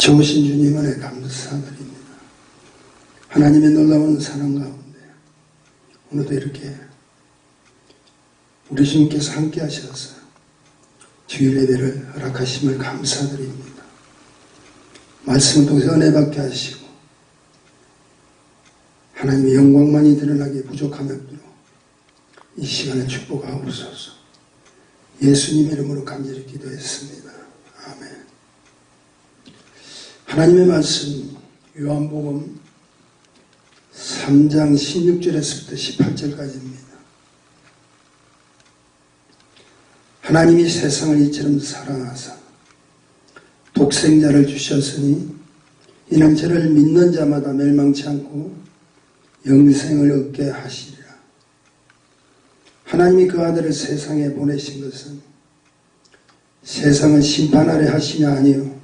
좋으신 주님 은혜 감사드립니다. 하나님의 놀라운 사랑 가운데 오늘도 이렇게 우리 주님께서 함께 하셔서 주일 예배를 허락하심을 감사드립니다. 말씀을 통해서 은혜 받게 하시고 하나님의 영광만이 드러나기에 부족함이 없도록 이 시간에 축복하옵소서. 예수님 이름으로 간절히 기도했습니다. 아멘. 하나님의 말씀 요한복음 3장 16절에서부터 18절까지입니다. 하나님이 세상을 이처럼 사랑하사 독생자를 주셨으니 이는 저를 믿는 자마다 멸망치 않고 영생을 얻게 하시리라. 하나님이 그 아들을 세상에 보내신 것은 세상을 심판하려 하시냐 아니요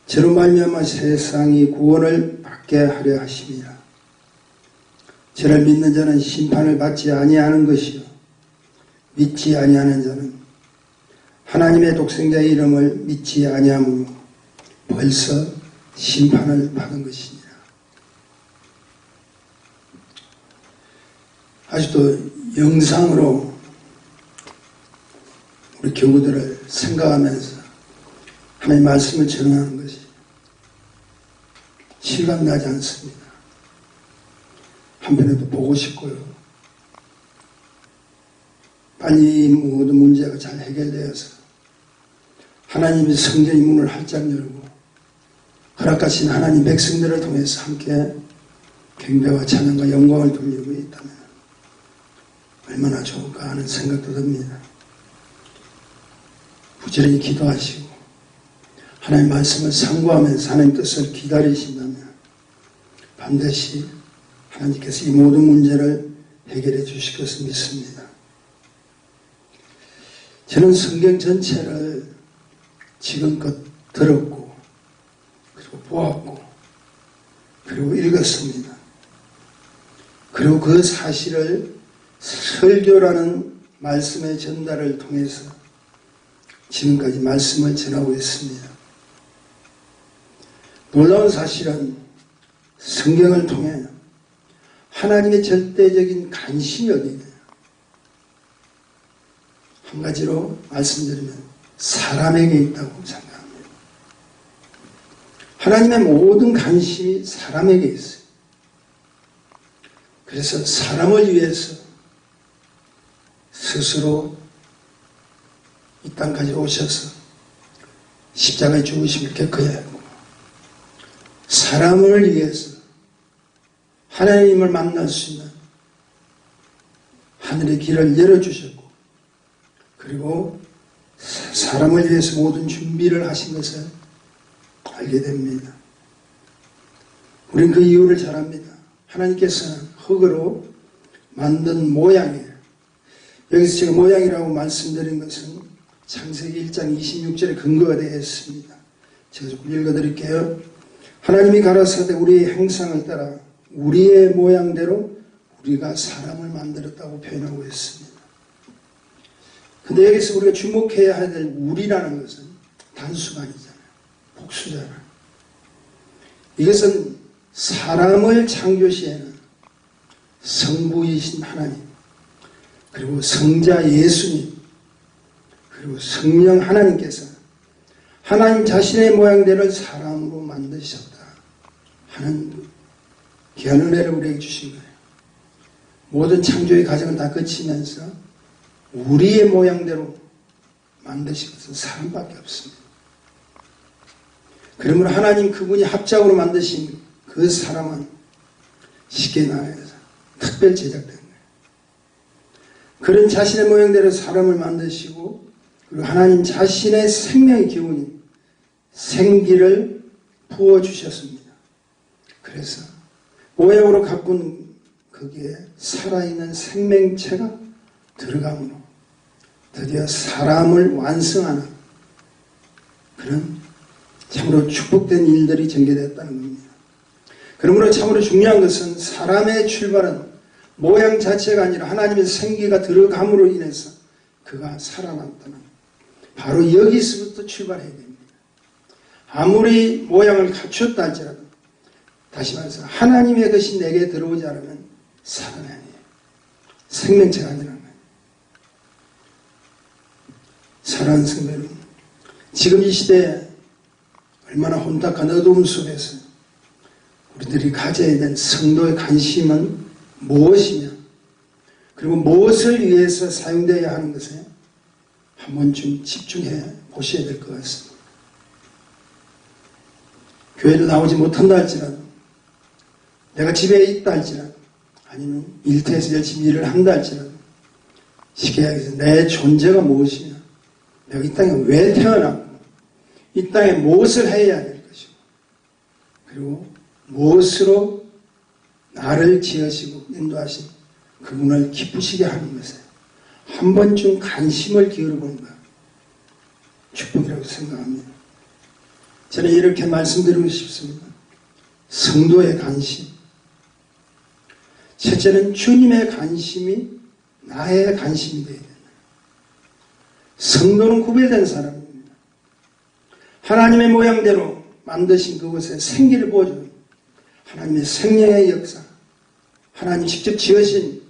저로 말미암아 세상이 구원을 받게 하려 하심이라. 저를 믿는 자는 심판을 받지 아니하는 것이요 믿지 아니하는 자는 하나님의 독생자의 이름을 믿지 아니하므로 벌써 심판을 받은 것이니라. 아직도 영상으로 우리 교우들을 생각하면서 하나님의 말씀을 전하는 것이 실감나지 않습니다. 한편에도 보고 싶고요. 빨리 모든 문제가 잘 해결되어서 하나님의 성전의 문을 활짝 열고 허락하신 하나님 백성들을 통해서 함께 경배와 찬양과 영광을 돌리고 있다면 얼마나 좋을까 하는 생각도 듭니다. 부지런히 기도하시고 하나님 말씀을 상고하면서 하나님 뜻을 기다리신다면 반드시 하나님께서 이 모든 문제를 해결해 주실 것을 믿습니다. 저는 성경 전체를 지금껏 들었고 그리고 보았고 그리고 읽었습니다. 그리고 그 사실을 설교라는 말씀의 전달을 통해서 지금까지 말씀을 전하고 있습니다. 놀라운 사실은 성경을 통해 하나님의 절대적인 관심이 어디냐. 한 가지로 말씀드리면 사람에게 있다고 생각합니다. 하나님의 모든 관심이 사람에게 있어요. 그래서 사람을 위해서 스스로 이 땅까지 오셔서 십자가의 죽으심을 겪어야 하고 사람을 위해서 하나님을 만날 수 있는 하늘의 길을 열어주셨고 그리고 사람을 위해서 모든 준비를 하신 것을 알게 됩니다. 우리는 그 이유를 잘 압니다. 하나님께서는 흙으로 만든 모양이에요. 여기서 제가 모양이라고 말씀드린 것은 창세기 1장 26절에 근거가 되어 있습니다. 제가 조금 읽어드릴게요. 하나님이 가라사대 우리의 형상을 따라 우리의 모양대로 우리가 사람을 만들었다고 표현하고 있습니다. 근데 여기서 우리가 주목해야 할 우리라는 것은 단수가 아니잖아요. 복수잖아요. 이것은 사람을 창조시에는 성부이신 하나님 그리고 성자 예수님 그리고 성령 하나님께서 하나님 자신의 모양대로 사람으로 만드셨다 하는 귀한 은혜를 우리에게 주신 거예요. 모든 창조의 과정을 다 거치면서 우리의 모양대로 만드신 것은 사람밖에 없습니다. 그러므로 하나님 그분이 합작으로 만드신 그 사람은 쉽게 말해서 특별 제작된 거예요. 그런 자신의 모양대로 사람을 만드시고 그리고 하나님 자신의 생명의 기운이 생기를 부어주셨습니다. 그래서 모양으로 가꾼 거기에 살아있는 생명체가 들어감으로 드디어 사람을 완성하는 그런 참으로 축복된 일들이 전개되었다는 겁니다. 그러므로 참으로 중요한 것은 사람의 출발은 모양 자체가 아니라 하나님의 생기가 들어감으로 인해서 그가 살아났다는 바로 여기서부터 출발해야 됩니다. 아무리 모양을 갖췄다 할지라도 다시 말해서 하나님의 것이 내게 들어오지 않으면 사람이 아니에요. 생명체가 아니라는 거예요. 사랑하는 성도 여러분, 지금 이 시대에 얼마나 혼탁한 어두움 속에서 우리들이 가져야 될 성도의 관심은 무엇이냐, 그리고 무엇을 위해서 사용되어야 하는 것에 한 번쯤 집중해 보셔야 될 것 같습니다. 교회를 나오지 못한다 할지라도, 내가 집에 있다 할지라도, 아니면 일터에서 열심히 일을 한다 할지라도 쉽게 이야기해서 내 존재가 무엇이냐, 내가 이 땅에 왜 태어났고 이 땅에 무엇을 해야 될 것이고, 그리고 무엇으로 나를 지으시고 인도하신 그분을 기쁘시게 하는 것에 한 번쯤 관심을 기울여보는 것, 축복이라고 생각합니다. 저는 이렇게 말씀드리고 싶습니다. 성도의 관심, 첫째는 주님의 관심이 나의 관심이 되어야 된다. 성도는 구별된 사람입니다. 하나님의 모양대로 만드신 그곳에 생기를 보여주는 하나님의 생명의 역사, 하나님 직접 지으신,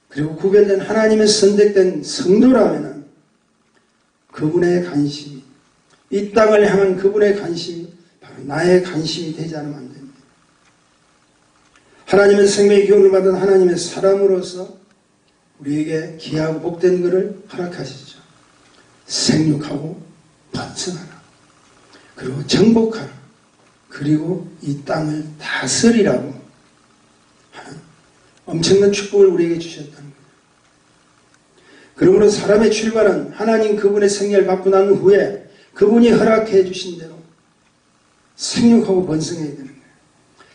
그리고 구별된 하나님의 선택된 성도라면 그분의 관심이, 이 땅을 향한 그분의 관심이 바로 나의 관심이 되지 않으면 안 됩니다. 하나님은 생명의 기운을 받은 하나님의 사람으로서 우리에게 귀하고 복된 것을 허락하시죠. 생육하고 번성하라, 그리고 정복하라, 그리고 이 땅을 다스리라고 하는 엄청난 축복을 우리에게 주셨다는 거예요. 그러므로 사람의 출발은 하나님 그분의 생명을 받고 난 후에 그분이 허락해 주신 대로 생육하고 번성해야 되는 거예요.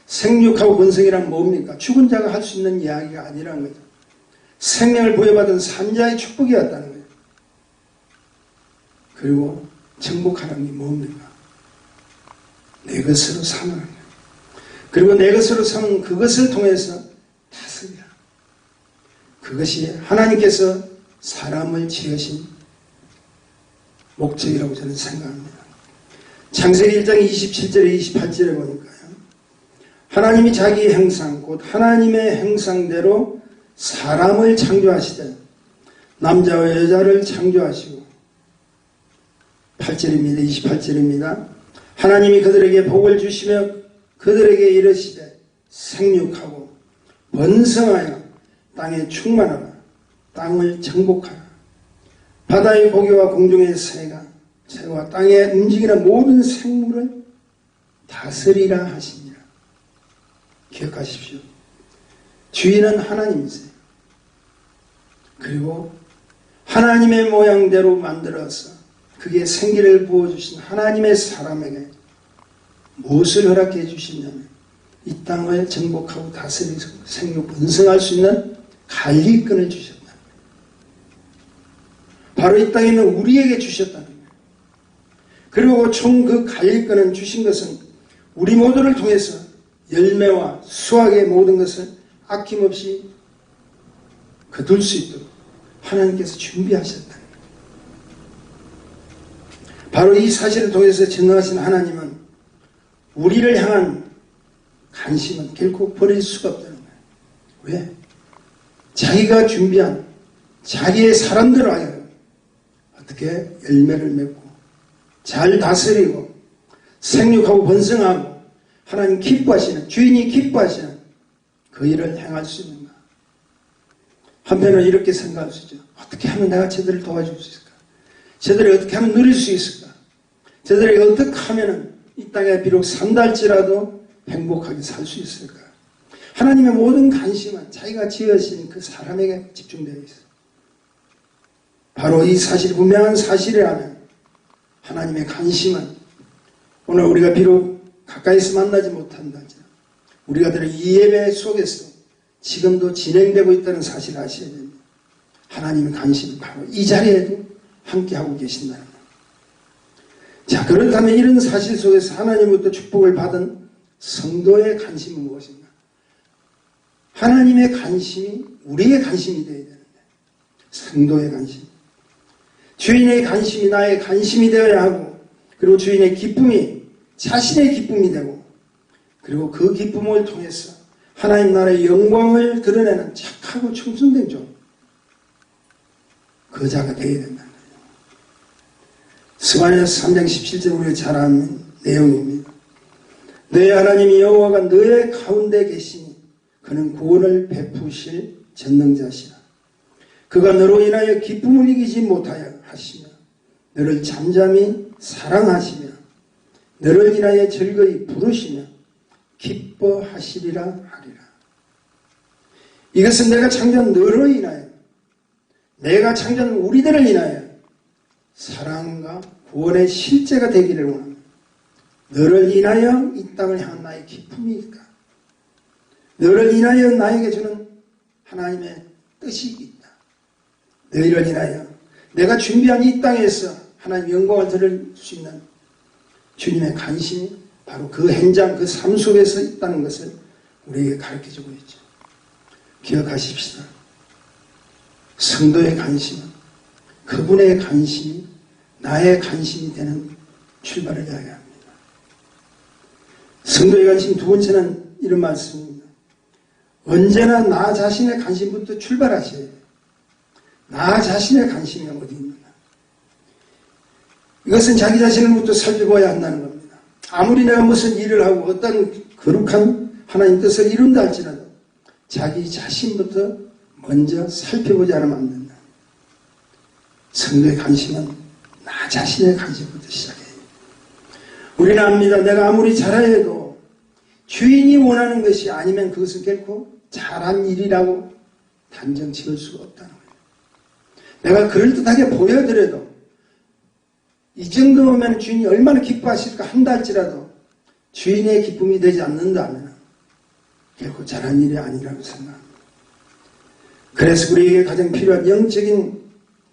생육하고 번성이란 뭡니까? 죽은 자가 할 수 있는 이야기가 아니라는 거죠. 생명을 부여받은 산자의 축복이었다는 거예요. 그리고 정복하라는 게 뭡니까? 내 것으로 삼는 거예요. 그리고 내 것으로 삼은 그것을 통해서 다스리라. 그것이 하나님께서 사람을 지으신 목적이라고 저는 생각합니다. 창세기 1장 27절에 28절에 보니까요, 하나님이 자기의 형상 곧 하나님의 형상대로 사람을 창조하시되 남자와 여자를 창조하시고, 8절입니다. 28절입니다. 하나님이 그들에게 복을 주시며 그들에게 이르시되 생육하고 번성하여 땅에 충만하라, 땅을 정복하라, 바다의 고기와 공중의 새와 땅에 움직이는 모든 생물을 다스리라 하시니라. 기억하십시오. 주인은 하나님이세요. 그리고 하나님의 모양대로 만들어서 그게 생기를 부어주신 하나님의 사람에게 무엇을 허락해 주시냐면 이 땅을 정복하고 다스리고 생육 번성할 수 있는 관리권을 주셨다. 바로 이 땅에 있는 우리에게 주셨다는 거예요. 그리고 총 그 관리권을 주신 것은 우리 모두를 통해서 열매와 수확의 모든 것을 아낌없이 거둘 수 있도록 하나님께서 준비하셨다는 거예요. 바로 이 사실을 통해서 전능하신 하나님은 우리를 향한 관심은 결코 버릴 수가 없다는 거예요. 왜? 자기가 준비한 자기의 사람들을 하여 어떻게 열매를 맺고 잘 다스리고 생육하고 번성하고 하나님 기뻐하시는, 주인이 기뻐하시는 그 일을 행할 수 있는가. 한편으로 이렇게 생각할 수 있죠. 어떻게 하면 내가 저들을 도와줄 수 있을까? 저들이 어떻게 하면 누릴 수 있을까? 저들이 어떻게 하면 이 땅에 비록 산다 할지라도 행복하게 살 수 있을까? 하나님의 모든 관심은 자기가 지으신 그 사람에게 집중되어 있어요. 바로 이 사실이 분명한 사실이라면 하나님의 관심은 오늘 우리가 비록 가까이서 만나지 못한다 할지라도 우리가 들은 이 예배 속에서 지금도 진행되고 있다는 사실을 아셔야 됩니다. 하나님의 관심은 바로 이 자리에도 함께하고 계신다는 거예요. 자, 그렇다면 이런 사실 속에서 하나님으로부터 축복을 받은 성도의 관심은 무엇인가? 하나님의 관심이 우리의 관심이 되어야 되는데, 성도의 관심, 주인의 관심이 나의 관심이 되어야 하고, 그리고 주인의 기쁨이 자신의 기쁨이 되고, 그리고 그 기쁨을 통해서 하나님 나라의 영광을 드러내는 착하고 충성된 종, 그 자가 되어야 된다는 거예요. 스가랴서 3장 17절 우리가 잘 아는 내용입니다. 너의 하나님 여호와가 너의 가운데 계시니 그는 구원을 베푸실 전능자시라. 그가 너로 인하여 기쁨을 이기지 못하여 하시며 너를 잠잠히 사랑하시며 너를 인하여 즐거이 부르시며 기뻐하시리라 하리라. 이것은 내가 창조한 너로 인하여, 내가 창조한 우리들을 인하여 사랑과 구원의 실제가 되기를 원합니다. 너를 인하여 이 땅을 향한 나의 기쁨이 있다. 너를 인하여 나에게 주는 하나님의 뜻이 있다. 너희를 인하여 내가 준비한 이 땅에서 하나님 영광을 드릴 수 있는 주님의 관심이 바로 그 현장, 그 삶 속에서 있다는 것을 우리에게 가르쳐주고 있죠. 기억하십시다. 성도의 관심은 그분의 관심이 나의 관심이 되는 출발을 이야기합니다. 성도의 관심 두 번째는 이런 말씀입니다. 언제나 나 자신의 관심부터 출발하셔야 돼요. 나 자신의 관심이 어디 있느냐. 이것은 자기 자신을부터 살펴봐야 한다는 겁니다. 아무리 내가 무슨 일을 하고 어떤 거룩한 하나님 뜻을 이룬다 할지라도 자기 자신부터 먼저 살펴보지 않으면 안 된다. 성도의 관심은 나 자신의 관심부터 시작해요. 우리는 압니다. 내가 아무리 잘하려 해도 주인이 원하는 것이 아니면 그것은 결코 잘한 일이라고 단정 지을 수가 없다는 거예요. 내가 그럴듯하게 보여드려도 이 정도면 주인이 얼마나 기뻐하실까 한다 할지라도 주인의 기쁨이 되지 않는다면 결코 잘한 일이 아니라고 생각합니다. 그래서 우리에게 가장 필요한 영적인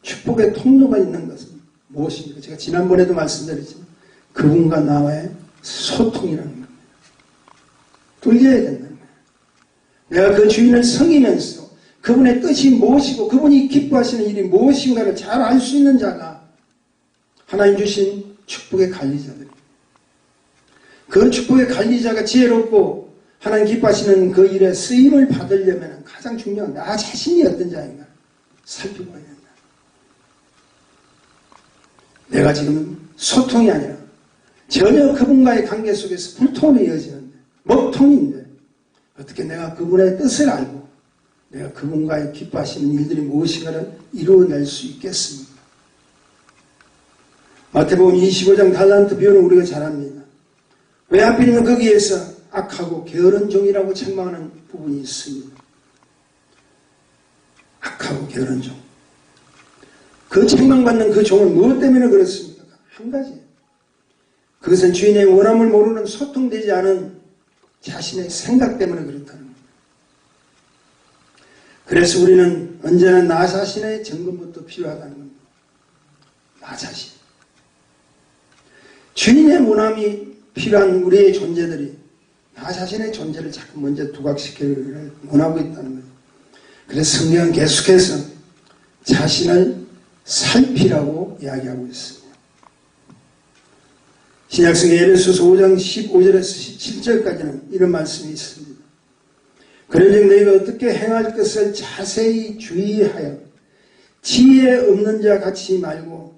축복의 통로가 있는 것은 무엇입니까? 제가 지난번에도 말씀드렸지만 그분과 나와의 소통이라는 겁니다. 뚫려야 된다는 거예요. 내가 그 주인을 섬기면서 그분의 뜻이 무엇이고 그분이 기뻐하시는 일이 무엇인가를 잘 알 수 있는 자가 하나님 주신 축복의 관리자들입니다. 그 축복의 관리자가 지혜롭고 하나님 기뻐하시는 그 일에 쓰임을 받으려면 가장 중요한 나 자신이 어떤 자인가 살펴봐야 된다. 내가 지금 소통이 아니라 전혀 그분과의 관계 속에서 불통이 이어지는데 먹통인데 어떻게 내가 그분의 뜻을 알고 내가 그분과의 기뻐하시는 일들이 무엇인가를 이루어낼 수 있겠습니까? 마태복음 25장 달란트 비유는 우리가 잘 압니다. 왜 하필이면 거기에서 악하고 게으른 종이라고 책망하는 부분이 있습니다. 악하고 게으른 종. 그 책망받는 그 종은 무엇 때문에 그렇습니까? 한 가지예요. 그것은 주인의 원함을 모르는 소통되지 않은 자신의 생각 때문에 그렇다는 겁니다. 그래서 우리는 언제나 나 자신의 점검부터 필요하다는 겁니다. 나 자신. 주인의 원함이 필요한 우리의 존재들이 나 자신의 존재를 자꾸 먼저 두각시키기를 원하고 있다는 거예요. 그래서 성경은 계속해서 자신을 살피라고 이야기하고 있습니다. 신약성경 에베소서 5장 15절에서 17절까지는 이런 말씀이 있습니다. 그런즉 너희가 어떻게 행할 것을 자세히 주의하여 지혜 없는 자 같이 말고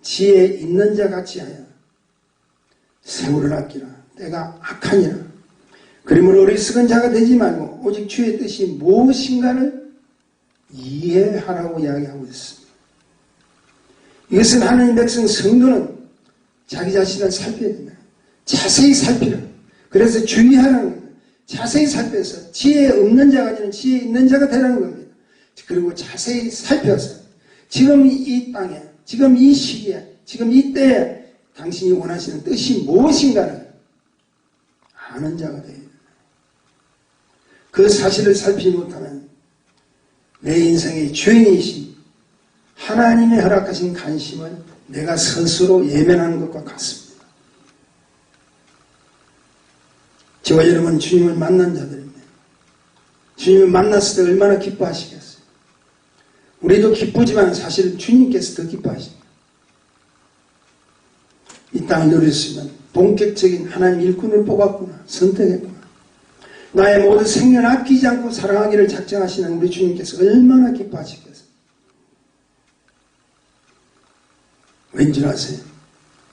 지혜 있는 자 같이 하여 세월을 아끼라. 때가 악하니라. 그러므로 어리석은 자가 되지 말고 오직 주의 뜻이 무엇인가를 이해하라고 이야기하고 있습니다. 이것은 하나님 백성 성도는 자기 자신을 살펴야 된다. 자세히 살피라. 그래서 주의하라는 겁니다. 자세히 살펴서 지혜 없는 자가 아니라 지혜 있는 자가 되라는 겁니다. 그리고 자세히 살펴서 지금 이 땅에, 지금 이 시기에, 지금 이 때에 당신이 원하시는 뜻이 무엇인가를 아는 자가 되어야 된다. 그 사실을 살피지 못하면 내 인생의 주인이신 하나님의 허락하신 관심을 내가 스스로 예면하는 것과 같습니다. 저와 여러분 주님을 만난 자들입니다. 주님을 만났을 때 얼마나 기뻐하시겠어요? 우리도 기쁘지만 사실 주님께서 더 기뻐하십니다. 이 땅을 누렸으면 본격적인 하나님 일꾼을 뽑았구나, 선택했구나. 나의 모든 생명 아끼지 않고 사랑하기를 작정하시는 우리 주님께서 얼마나 기뻐하시겠어요. 왠지 아세요?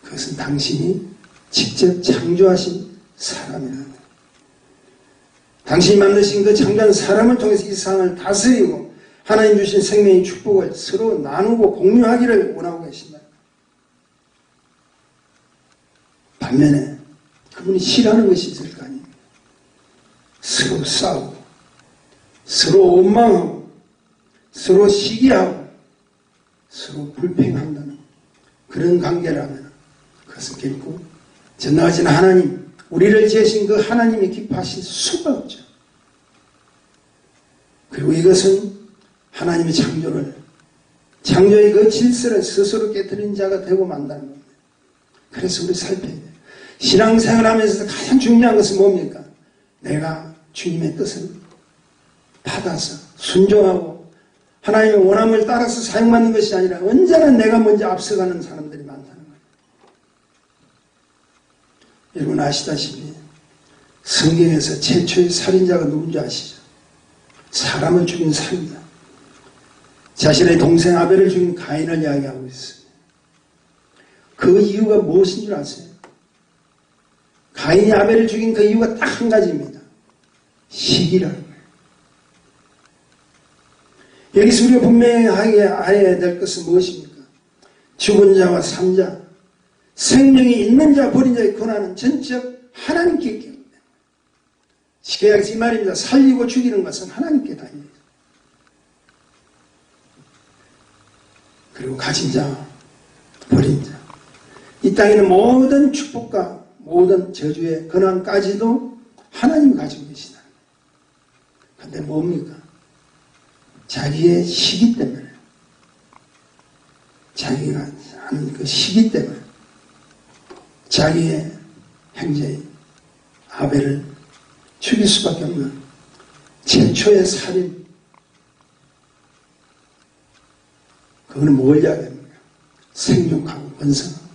그것은 당신이 직접 창조하신 사람이라는 거예요. 당신이 만드신 그 창조한 사람을 통해서 이 세상을 다스리고 하나님 주신 생명의 축복을 서로 나누고 공유하기를 원하고 계신다. 반면에 그분이 싫어하는 것이 있을 거 아닙니까? 서로 싸우고 서로 원망하고 서로 시기하고 서로 불평한다는 그런 관계라면 그것은 결코 전능하신 하나님, 우리를 지으신 그 하나님이 기뻐하실 수가 없죠. 그리고 이것은 하나님의 창조의 그 질서를 스스로 깨뜨린 자가 되고 만다는 겁니다. 그래서 우리 살펴야 돼요. 신앙생활 하면서 가장 중요한 것은 뭡니까? 내가 주님의 뜻을 받아서 순종하고 하나님의 원함을 따라서 사용받는 것이 아니라 언제나 내가 먼저 앞서가는 사람들이 많다는 거예요. 여러분 아시다시피 성경에서 최초의 살인자가 누군지 아시죠? 사람을 죽인 살인자. 자신의 동생 아벨을 죽인 가인을 이야기하고 있습니다. 그 이유가 무엇인 줄 아세요? 가인이 아벨을 죽인 그 이유가 딱 한 가지입니다. 시기라는 거예요. 여기서 우리가 분명히 알아야 될 것은 무엇입니까? 죽은 자와 산 자, 생명이 있는 자, 버린 자의 권한은 전적 하나님께 있기 때문에. 쉽게 말해서 이 말입니다. 살리고 죽이는 것은 하나님께 다닙니다. 그리고 가진 자, 버린 자. 이 땅에는 모든 축복과 모든 저주의 근황까지도 하나님이 가지고 계시다. 그런데 뭡니까? 자기의 시기 때문에, 자기가 하는 그 시기 때문에 자기의 형제 아벨을 죽일 수밖에 없는 최초의 살인. 그거는 뭘 이야기합니까? 생육하고 번성하고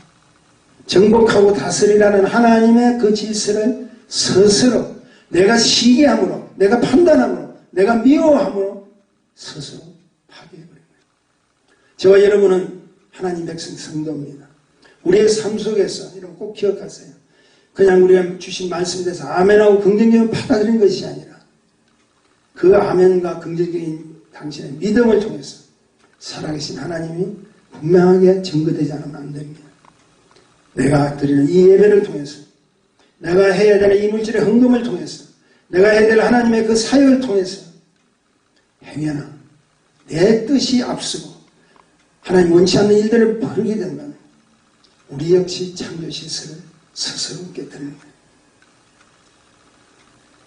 정복하고 다스리라는 하나님의 그 질서를 스스로 내가 시기함으로, 내가 판단함으로, 내가 미워함으로 스스로 파괴해버린 거예요. 저와 여러분은 하나님 백성 성도입니다. 우리의 삶 속에서 이런 꼭 기억하세요. 그냥 우리가 주신 말씀에 대해서 아멘하고 긍정적으로 받아들인 것이 아니라 그 아멘과 긍정적인 당신의 믿음을 통해서 살아계신 하나님이 분명하게 증거되지 않으면 안 됩니다. 내가 드리는 이 예배를 통해서, 내가 해야 되는 이 물질의 헌금을 통해서, 내가 해야 될 하나님의 그 사역을 통해서 행여나 내 뜻이 앞서고 하나님 원치 않는 일들을 벌이게 된다면 우리 역시 창조 실수를 스스로 깨뜨리는 거예요.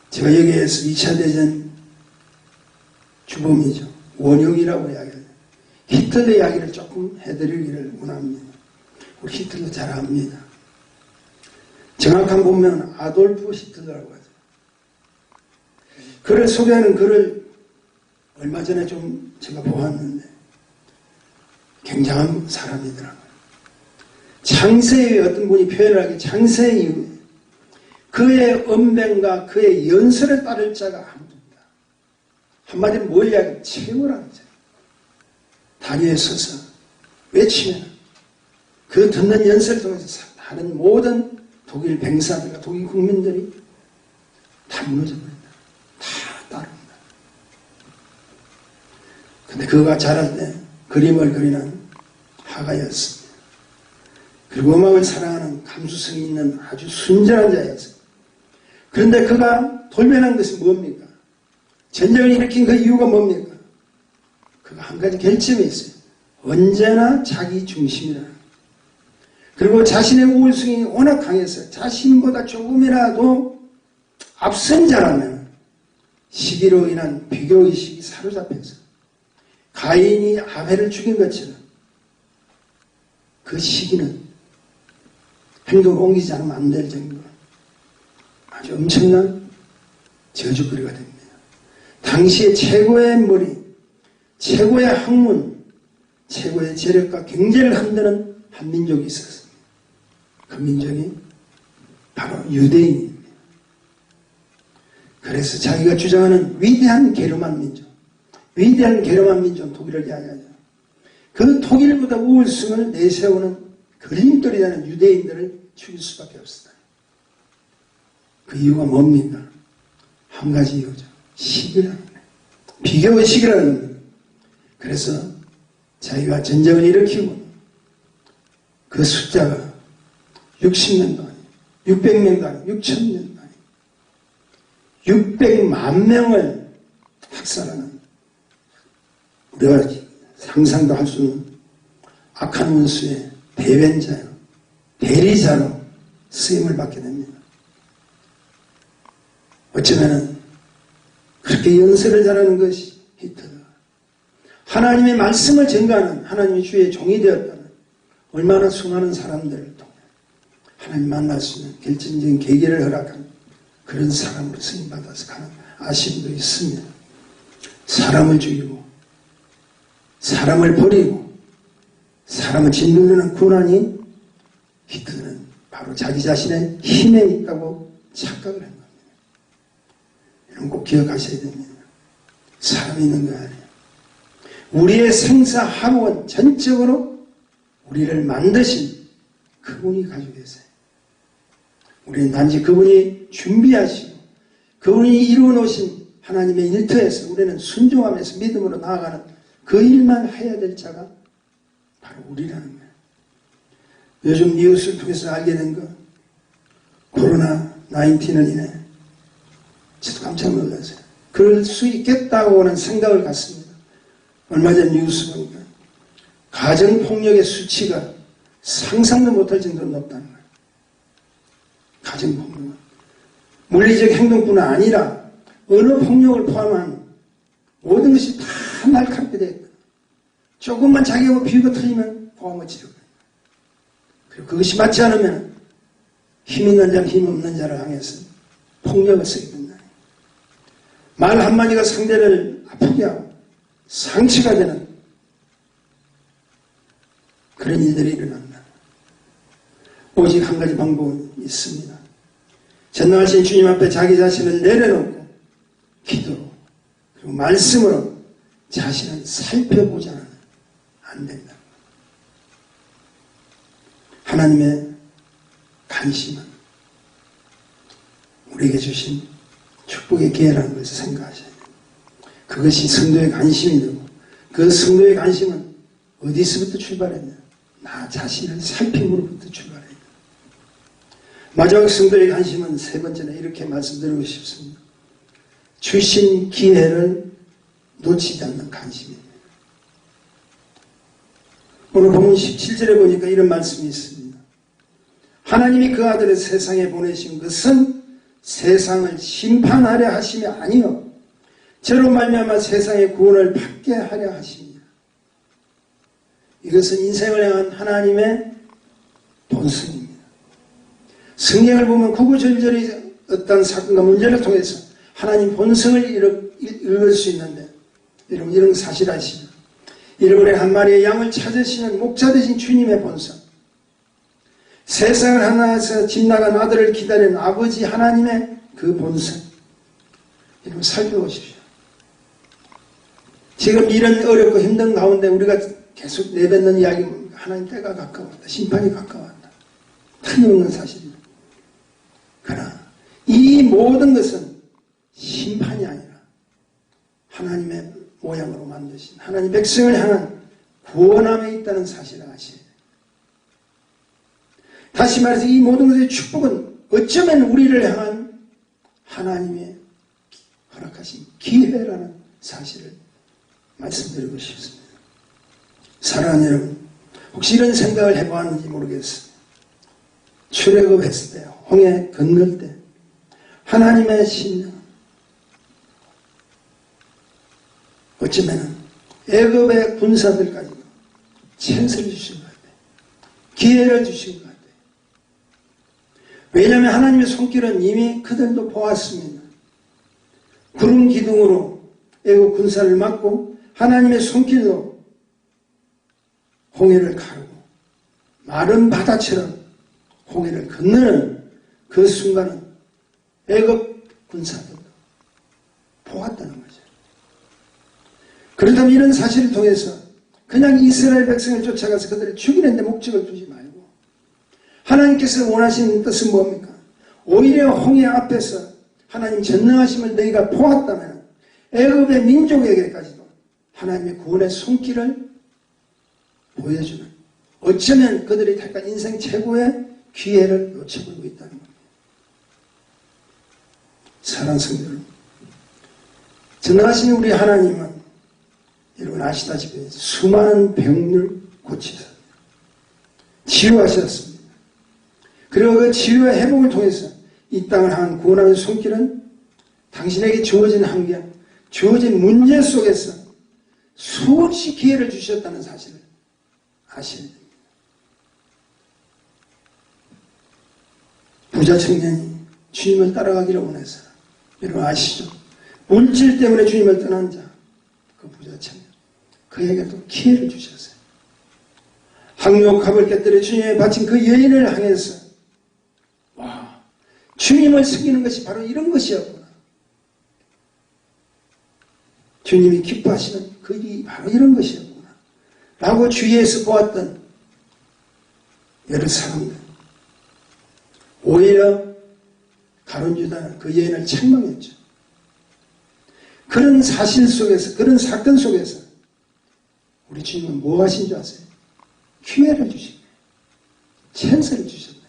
제가 여기에서 2차 대전 주범이죠. 원흉이라고 이야기해요. 히틀러 이야기를 조금 해드리기를 원합니다. 우리 히틀러 잘 압니다. 정확한 본명은 아돌프 히틀러라고 하죠. 그를 소개하는 글을 얼마 전에 좀 제가 보았는데 굉장한 사람이더라고요. 창세의 어떤 분이 표현을 하기 창세 이후에 그의 언변과 그의 연설을 따를 자가 아무도 없다. 한마디로 뭘 이야기? 최고라는 거죠. 다리에 서서 외치면 그 듣는 연설을 통해서 다른 모든 독일 병사들과 독일 국민들이 다 무너져버린다. 다 따릅니다. 근데 그가 자랄 때 그림을 그리는 화가였습니다. 그리고 음악을 사랑하는 감수성이 있는 아주 순전한 자였습니다. 그런데 그가 돌변한 것은 뭡니까? 전쟁을 일으킨 그 이유가 뭡니까? 그가 한 가지 결점이 있어요. 언제나 자기 중심이라는 거예요. 그리고 자신의 우월성이 워낙 강해서 자신보다 조금이라도 앞선 자라면 시기로 인한 비교의식이 사로잡혀서 가인이 아벨을 죽인 것처럼 그 시기는 행동을 옮기지 않으면 안 될 정도로 아주 엄청난 저주거리가 됩니다. 당시의 최고의 머리, 최고의 학문, 최고의 재력과 경제를 흔드는 한민족이 있었습니다. 그 민족이 바로 유대인입니다. 그래서 자기가 주장하는 위대한 게르만 민족, 위대한 게르만 민족 독일을 이야기하죠. 그 독일보다 우월성을 내세우는 걸림돌이라는 유대인들을 죽일 수밖에 없었다. 그 이유가 뭡니까? 한 가지 이유죠. 시기라는 거예요. 비교의 시기라는 거예요. 그래서 자기가 전쟁을 일으키고 그 숫자가 60명도 아니에요. 600명도 아니에요. 6,000명도 아니에요. 600만 명을 학살하는, 우리가 상상도 할 수 없는 악한 원수의 대변자요, 대리자로 쓰임을 받게 됩니다. 어쩌면 그렇게 연설을 잘하는 것이 히틀러, 하나님의 말씀을 전가하는 하나님의 주의 종이 되었다는 얼마나 수많은 사람들을 통해 하나님 만날 수 있는 결정적인 계기를 허락한 그런 사람으로 쓰임받아서 가는 아쉬움도 있습니다. 사람을 죽이고 사람을 버리고 사람을 짓누르는 고난이 히틀러는 바로 자기 자신의 힘에 있다고 착각을 한 겁니다. 이런 꼭 기억하셔야 됩니다. 사람이 있는 거 아니에요. 우리의 생사학원 전적으로 우리를 만드신 그분이 가지고 계세요. 우리는 단지 그분이 준비하시고 그분이 이루어 놓으신 하나님의 일터에서 우리는 순종하면서 믿음으로 나아가는 그 일만 해야 될 자가 바로 우리라는 거예요. 요즘 뉴스를 통해서 알게 된 거, 코로나19을 인해 저도 깜짝 놀랐어요. 그럴 수 있겠다고는 생각을 갖습니다. 얼마 전 뉴스 보니까 가정폭력의 수치가 상상도 못할 정도로 높다는 거예요. 가정폭력. 물리적 행동뿐 아니라 언어폭력을 포함한 모든 것이 다 날카롭게 되었다. 조금만 자기가 비유가 틀리면 보험을 치르고, 그리고 그것이 맞지 않으면 힘 있는 자는 힘 없는 자를 향해서 폭력을 쓰게 된다. 말 한마디가 상대를 아프게 하고 상처가 되는 그런 일들이 일어난다. 오직 한 가지 방법은 있습니다. 전능하신 주님 앞에 자기 자신을 내려놓고 기도로 그리고 말씀으로 자신을 살펴보자는 안 된다. 하나님의 관심은 우리에게 주신 축복의 기회라는 것을 생각하셔야 됩니다. 그것이 성도의 관심이 되고 그 성도의 관심은 어디서부터 출발했냐? 나 자신을 살핌으로부터 출발해야 됩니다. 마지막 성도의 관심은 세 번째는 이렇게 말씀드리고 싶습니다. 주신 기회를 놓치지 않는 관심입니다. 오늘 본문 17절에 보니까 이런 말씀이 있습니다. 하나님이 그 아들을 세상에 보내신 것은 세상을 심판하려 하심이 아니요 저로 말미암아 세상의 구원을 받게 하려 하십니다. 이것은 인생을 향한 하나님의 본성입니다. 성경을 보면 구구절절히 어떤 사건과 문제를 통해서 하나님 본성을 읽을 수 있는데, 여러분 이런 사실 아시죠? 잃어버린 한 마리의 양을 찾으시는 목자 되신 주님의 본성, 세상을 하나에서 집 나간 아들을 기다리는 아버지 하나님의 그 본성, 여러분 살펴보십시오. 지금 이런 어렵고 힘든 가운데 우리가 계속 내뱉는 이야기, 하나님 때가 가까웠다, 심판이 가까웠다, 틀림없는 사실입니다. 그러나 이 모든 것은 심판이 아니라 하나님의 모양으로 만드신 하나님 백성을 향한 구원함에 있다는 사실을 아셔야 돼요. 다시 말해서 이 모든 것의 축복은 어쩌면 우리를 향한 하나님의 허락하신 기회라는 사실을 말씀드리고 싶습니다. 사랑하는 여러분, 혹시 이런 생각을 해보았는지 모르겠어요. 출애굽했을 때, 홍해 건널 때 하나님의 심령, 어쩌면 애굽의 군사들까지 찬스를 주신 것 같아요. 기회를 주신 것 같아요. 왜냐하면 하나님의 손길은 이미 그들도 보았습니다. 구름 기둥으로 애굽 군사를 막고 하나님의 손길로 홍해를 가르고 마른 바다처럼 홍해를 건너는 그 순간은 애굽 군사들도 보았다는 거죠. 그렇다면 이런 사실을 통해서 그냥 이스라엘 백성을 쫓아가서 그들을 죽이는 데 목적을 두지 말고 하나님께서 원하시는 뜻은 뭡니까? 오히려 홍해 앞에서 하나님 전능하심을 너희가 보았다면 애굽의 민족에게까지도 하나님의 구원의 손길을 보여주는, 어쩌면 그들이 택한 인생 최고의 기회를 놓쳐버리고 있다는 겁니다. 사랑하는 성도 여러분, 전능하신 우리 하나님은 여러분 아시다시피 수많은 병을 고치사 치유하셨습니다. 그리고 그 치유의 회복을 통해서 이 땅을 향한 구원하는 손길은 당신에게 주어진 환경, 주어진 문제 속에서 수없이 기회를 주셨다는 사실을 아셔야 됩니다. 부자 청년이 주님을 따라가기를 원해서, 여러분 아시죠? 물질 때문에 주님을 떠난 자, 그 부자 청년, 그에게도 기회를 주셨어요. 항목합을 깨뜨려 주님에 바친 그 여인을 향해서 와, 주님을 섬기는 것이 바로 이런 것이었구나. 주님이 기뻐하시는 그 일이 바로 이런 것이었구나 라고 주위에서 보았던 여러 사람들, 오히려 가룟 유다는 그 여인을 책망했죠. 그런 사실 속에서, 그런 사건 속에서 우리 주님은 뭐 하신 줄 아세요? 기회를 주신 거예요. 찬스를 주셨네요.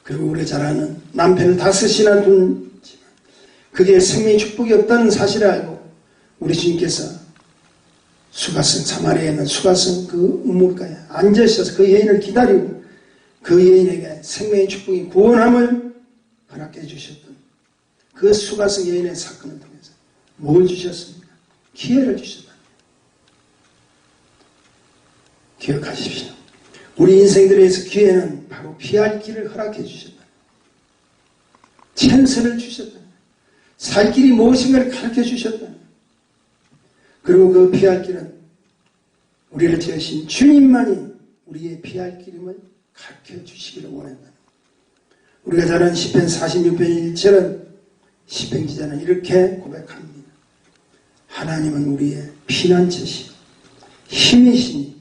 그리고 우리가 잘 아는 남편을 5이나 둔지만 그게 생명의 축복이 없다는 사실을 알고 우리 주님께서 수가성, 사마리아에 있는 수가성 그 우물가에 앉으셔서 그 여인을 기다리고 그 여인에게 생명의 축복이 구원함을 허락해 주셨던 그 수가성 여인의 사건을 통해서 뭘 주셨습니까? 기회를 주셨다. 기억하십시오. 우리 인생들에서 기회는 바로 피할 길을 허락해 주셨다. 찬스를 주셨다. 살 길이 무엇인가를 가르쳐 주셨다. 그리고 그 피할 길은 우리를 지으신 주님만이 우리의 피할 길임을 가르쳐 주시기를 원한다. 우리가 잘 아는 시편 46편 1절은 시편 기자는 이렇게 고백합니다. 하나님은 우리의 피난처시요 힘이시니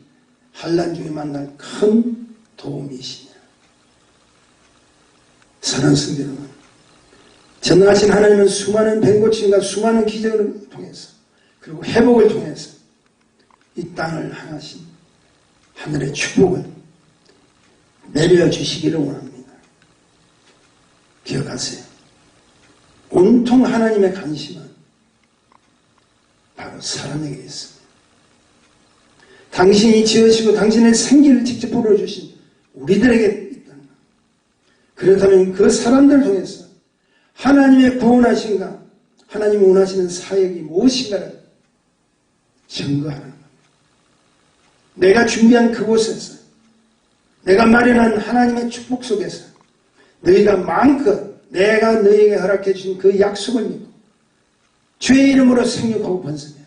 환난 중에 만날 큰 도움이시냐. 사랑하는 성도 여러분, 전능하신 하나님은 수많은 병고침과 수많은 기적을 통해서 그리고 회복을 통해서 이 땅을 향하신 하늘의 축복을 내려주시기를 원합니다. 기억하세요. 온통 하나님의 관심은 바로 사람에게 있습니다. 당신이 지으시고 당신의 생기를 직접 불어주신 우리들에게 있다는 것. 그렇다면 그 사람들을 통해서 하나님의 구원하신가, 하나님이 원하시는 사역이 무엇인가를 증거하는 것. 내가 준비한 그곳에서, 내가 마련한 하나님의 축복 속에서 너희가 마음껏 내가 너희에게 허락해 주신 그 약속을 믿고 주의 이름으로 생육하고 번성해라.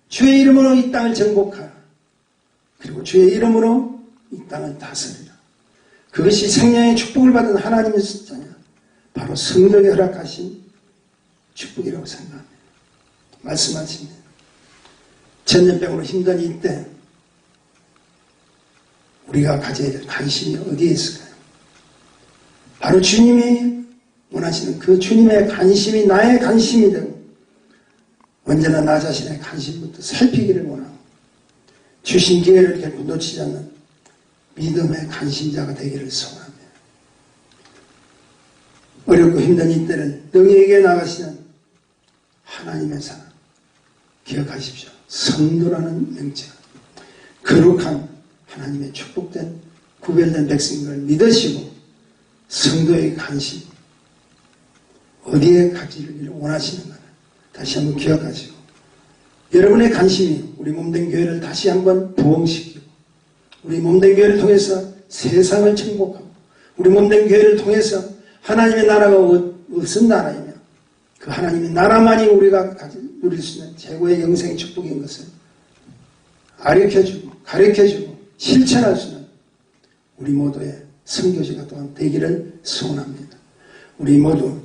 주의 이름으로 이 땅을 정복하라. 그리고 주의 이름으로 이 땅을 다스리라. 그것이 생명의 축복을 받은 하나님의 숫자냐, 바로 성령이 허락하신 축복이라고 생각합니다. 말씀하십니다. 전염병으로 힘든 이때 우리가 가져야 될 관심이 어디에 있을까요? 바로 주님이 원하시는 그 주님의 관심이 나의 관심이 되고 언제나 나 자신의 관심부터 살피기를 원하고 주신 기회를 결코 놓치지 않는 믿음의 관심자가 되기를 소원합니다. 어렵고 힘든 이때를 너희에게 나가시는 하나님의 사랑 기억하십시오. 성도라는 명칭, 거룩한 하나님의 축복된 구별된 백성을 믿으시고 성도의 관심 어디에 가지를 원하시는가 다시 한번 기억하시고 여러분의 관심이 우리 몸된 교회를 다시 한번 부흥시키고 우리 몸된 교회를 통해서 세상을 정복하고 우리 몸된 교회를 통해서 하나님의 나라가 무슨 나라이며 그 하나님의 나라만이 우리가 누릴 수 있는 최고의 영생의 축복인 것을 가르쳐주고 실천할 수 있는 우리 모두의 선교지가 또한 되기를 소원합니다. 우리 모두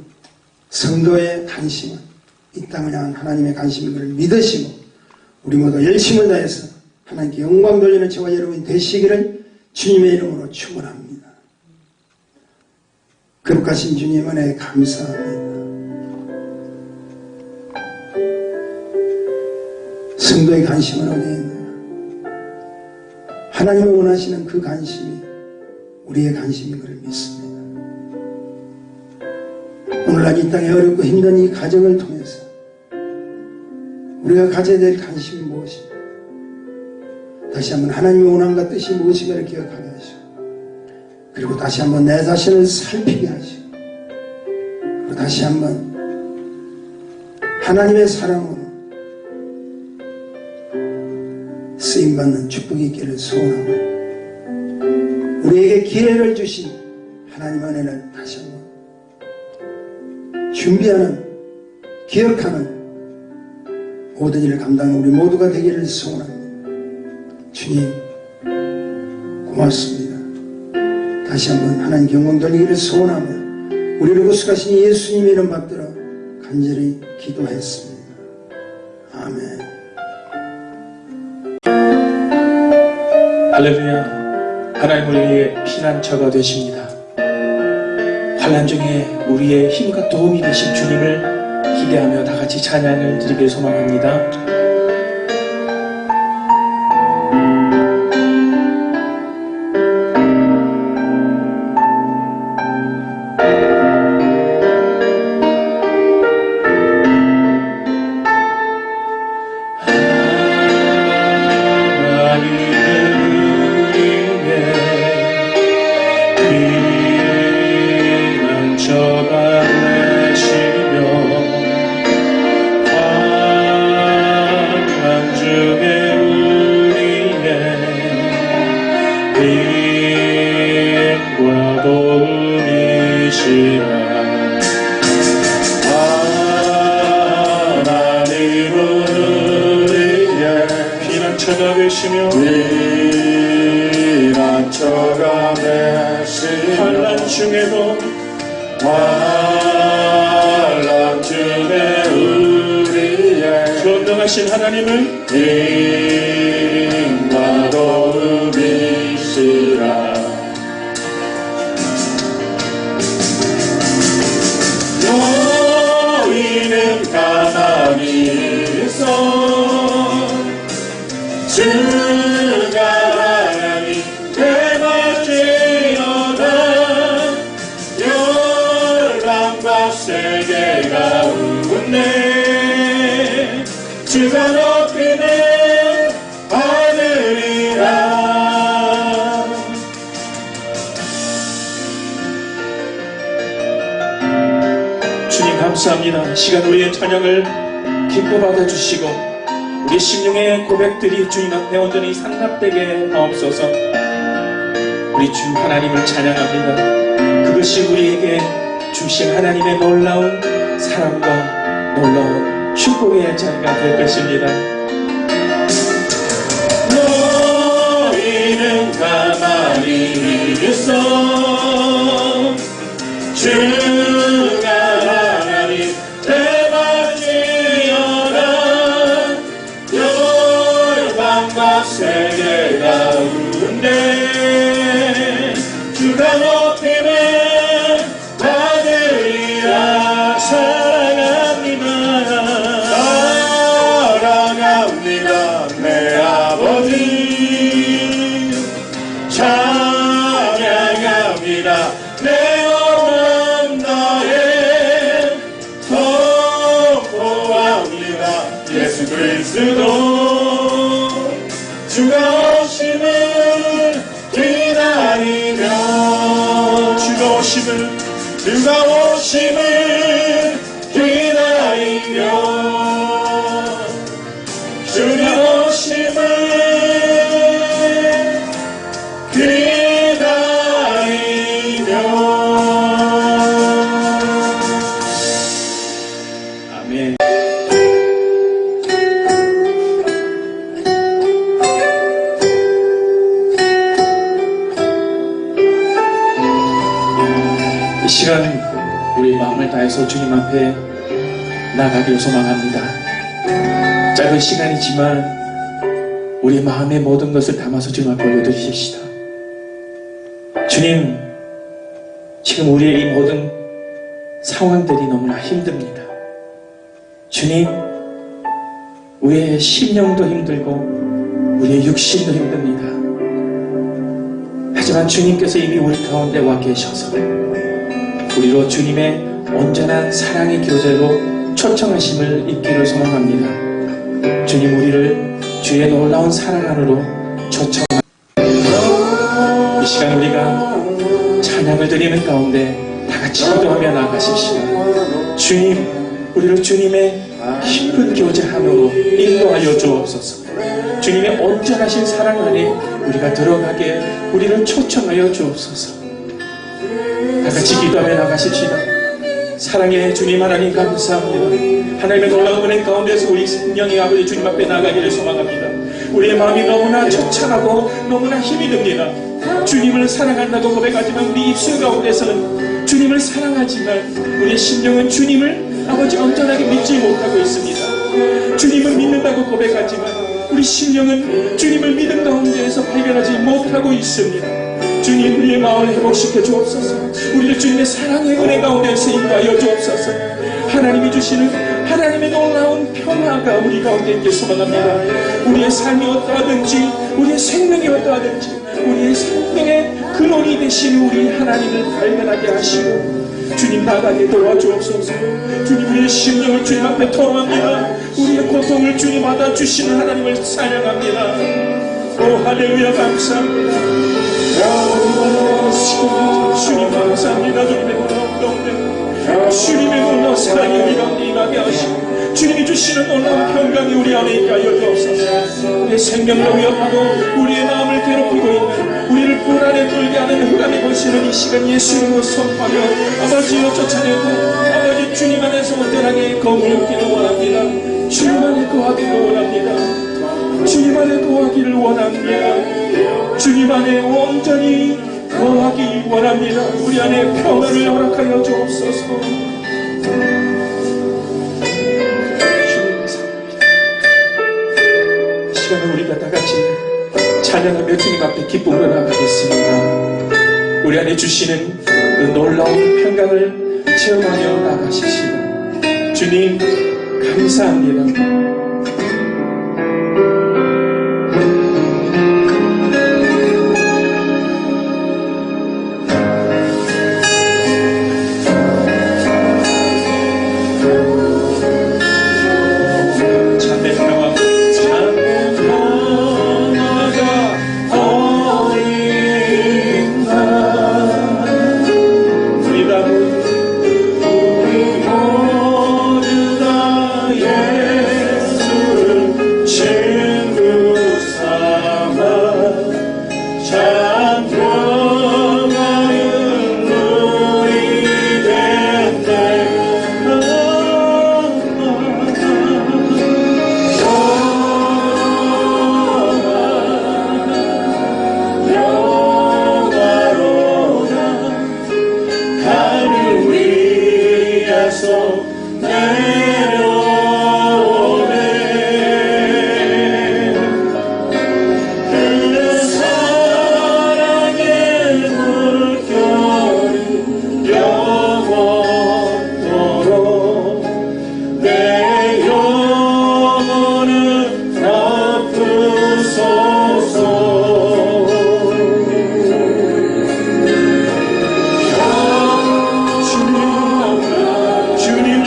성도의 관심은 이 땅을 향한 하나님의 관심인 것을 믿으시고 우리 모두 열심을 다해서 하나님께 영광 돌리는 저와 여러분이 되시기를 주님의 이름으로 축원합니다. 거룩하신 주님 은혜에 감사합니다. 성도의 관심은 어디에 있느냐? 하나님이 원하시는 그 관심이 우리의 관심인 것을 믿습니다. 오늘날 이 땅에 어렵고 힘든 이 가정을 통해서 우리가 가져야 될 관심이 무엇입니까? 다시 한번 하나님의 원함과 뜻이 무엇인가를 기억하게 하시고 그리고 다시 한번 내 자신을 살피게 하시고 그리고 다시 한번 하나님의 사랑으로 쓰임받는 축복이 있기를 소원하고 우리에게 기회를 주신 하나님의 은혜를 다시 한번 준비하는 기억하는 모든 일을 감당하는 우리 모두가 되기를 소원합니다. 주님 고맙습니다. 다시 한번 하나님 영광 돌리기를 소원하며 우리를 구속하신 예수님의 이름 받들어 간절히 기도했습니다. 아멘. 할렐루야. 하나님 우리의 피난처가 되십니다. 환난 중에 우리의 힘과 도움이 되신 주님을 기대하며 다 같이 찬양을 드리길 소망합니다. 피난처가 되시며 환난 중에도 환난 중에 우리의 전능하신 하나님을 힘과 도움이시라. 너희는 가만히 있어 주가 하나님 대마시어라. 열방과 세계가 웃네 주가 높이는 하늘이라. 주님 감사합니다. 시간 우리의 찬양을 기뻐 받아주시고 우리 심령의 고백들이 주님 앞에 온전히 상납되게 하옵소서. 우리 주 하나님을 찬양합니다. 그것이 우리에게 주신 하나님의 놀라운 사랑과 놀라운 축복의 자리가 될 것입니다. 너희는 가만히 있어 주가 하나님 대마시어라. 열방과 세계가 웃네 주가 높이는 아들이라. 사랑합니다 내 아버지. 찬양합니다 내 어머니 나의 선포합니다. 예수 그리스도 주가 오심을 기다리며 주가 오심을 기다리며 주님 오심을 기다리며. 아멘. 이 시간 우리 마음을 다해서 주님 앞에 나가기를 소망합니다. 짧은 시간이지만 우리 마음의 모든 것을 담아서 주님 앞에 올려드리십시다. 주님, 지금 우리의 이 모든 상황들이 너무나 힘듭니다. 주님, 우리의 심령도 힘들고 우리의 육신도 힘듭니다. 하지만 주님께서 이미 우리 가운데 와 계셔서 우리로 주님의 온전한 사랑의 교제로 초청하심을 잊기를 소망합니다. 주님, 우리를 주의 놀라운 사랑 안으로 초청합니다. 이 시간 우리가 찬양을 드리는 가운데 다 같이 기도하며 나아가십시다. 주님, 우리를 주님의 깊은 교제 안으로 인도하여 주옵소서. 주님의 온전하신 사랑 안에 우리가 들어가게 우리를 초청하여 주옵소서. 다 같이 기도하며 나가십시다. 사랑의 주님 하나님 감사합니다. 하나님의 놀라운 은혜 가운데서 우리 성령의 아버지 주님 앞에 나가기를 소망합니다. 우리의 마음이 너무나 처참하고 너무나 힘이 듭니다. 주님을 사랑한다고 고백하지만 우리 입술 가운데서는 주님을 사랑하지만 우리의 심령은 주님을 아버지 온전하게 믿지 못하고 있습니다. 주님을 믿는다고 고백하지만 우리 심령은 주님을 믿음 가운데에서 발견하지 못하고 있습니다. 주님, 우리의 마음을 회복시켜 주옵소서. 우리를 주님의 사랑의 은혜 가운데서 인도하여 주옵소서. 하나님이 주시는 하나님의 놀라운 평화가 우리 가운데 있게 소망합니다. 우리의 삶이 어떠하든지 우리의 생명이 어떠하든지 우리의 생명의 근원이 되신 우리 하나님을 발견하게 하시고 주님 나가게 도와주옵소서. 주님, 우리의 심령을 주님 앞에 토로합니다. 우리의 고통을 주님 받아주시는 하나님을 찬양합니다. 오 할렐루야, 감사합니다. 주님 감사합니다. 주님의 놀라운 동네, 주님의 놀라운 사랑이 우리 가운데 임하게 하시고 주님이 주시는 놀라운 평강이 우리 안에 있게 하여 주옵소서. 우리의 생명을 위협하고 우리의 마음을 괴롭히고 있는 우리를 불안에 떨게 하는 흑암의 권세는 이 시간 예수 이름으로 선포하며 아버지여 쫓아내고 아버지 주님 안에서 온전하게 거물기를 원합니다. 주님 안에 거하기를 원합니다. 주님 안에 거하기를 원합니다. 주님 안에 온전히 거하기 원합니다. 우리 안에 평화를 허락하여 주옵소서. 이 시간에 우리가 다 같이 찬양하며 주님 앞에 기쁨으로 나가겠습니다. 우리 안에 주시는 그 놀라운 평강을 체험하며 나가십시오. 주님 감사합니다. 주님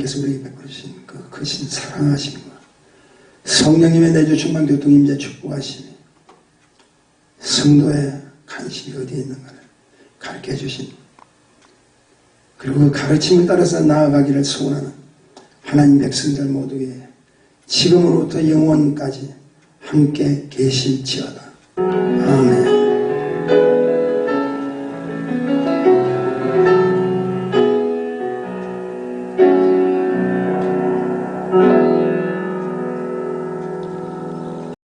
하나님께서 우리에게 베풀으신 그 크신 사랑하심과 성령님의 내주 충만 교통 임재 축복하심이 성도의 관심이 어디에 있는가를 가르쳐 주신, 그리고 그 가르침을 따라서 나아가기를 소원하는 하나님 백성들 모두에게 지금으로부터 영원까지 함께 계실지어다. 아멘.